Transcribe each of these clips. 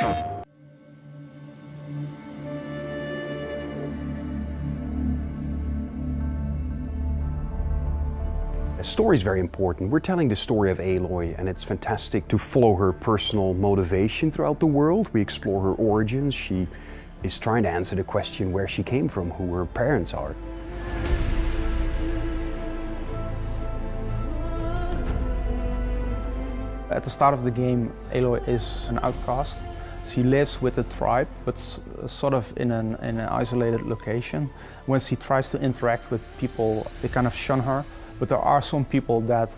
The story is very important. We're telling the story of Aloy, and it's fantastic to follow her personal motivation throughout the world. We explore her origins. She is trying to answer the question where she came from, who her parents are. At the start of the game, Aloy is an outcast. She lives with the tribe, but sort of in an isolated location. When she tries to interact with people, they kind of shun her. But there are some people that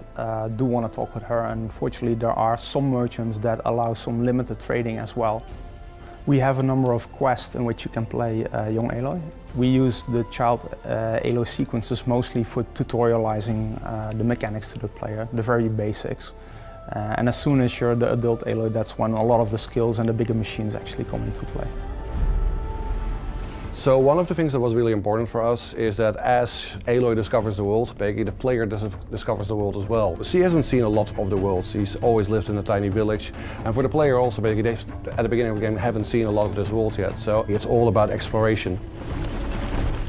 do want to talk with her, and fortunately there are some merchants that allow some limited trading as well. We have a number of quests in which you can play young Aloy. We use the child Aloy sequences mostly for tutorializing the mechanics to the player, the very basics. And as soon as you're the adult Aloy, that's when a lot of the skills and the bigger machines actually come into play. So one of the things that was really important for us is that as Aloy discovers the world, basically the player discovers the world as well. She hasn't seen a lot of the world. She's always lived in a tiny village. And for the player also, basically they, at the beginning of the game, haven't seen a lot of this world yet. So it's all about exploration.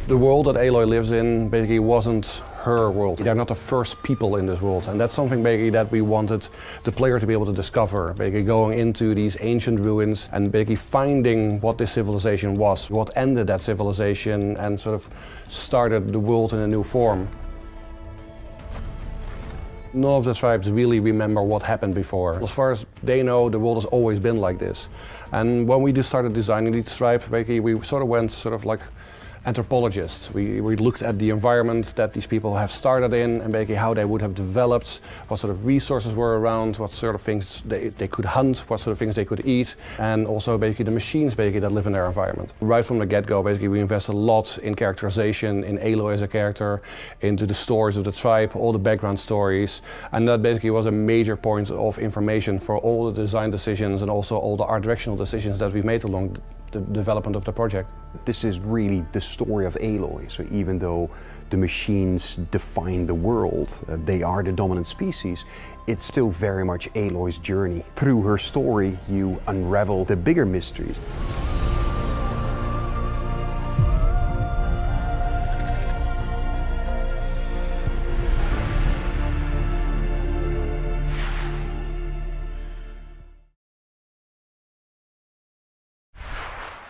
The world that Aloy lives in basically wasn't her world. They're not the first people in this world, and that's something basically that we wanted the player to be able to discover, basically going into these ancient ruins and basically finding what this civilization was, what ended that civilization and sort of started the world in a new form. None of the tribes really remember what happened before. As far as they know, the world has always been like this. And when we just started designing each tribe, basically we sort of went sort of like anthropologists. We looked at the environment that these people have started in and basically how they would have developed, what sort of resources were around, what sort of things they could hunt, what sort of things they could eat, and also basically the machines basically that live in their environment. Right from the get-go, basically we invest a lot in characterization, in Aloy as a character, into the stories of the tribe, all the background stories, and that basically was a major point of information for all the design decisions and also all the art directional decisions that we've made along the development of the project. This is really the story of Aloy, so even though the machines define the world, they are the dominant species, it's still very much Aloy's journey. Through her story, you unravel the bigger mysteries.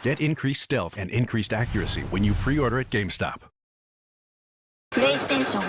Get increased stealth and increased accuracy when you pre-order at GameStop. PlayStation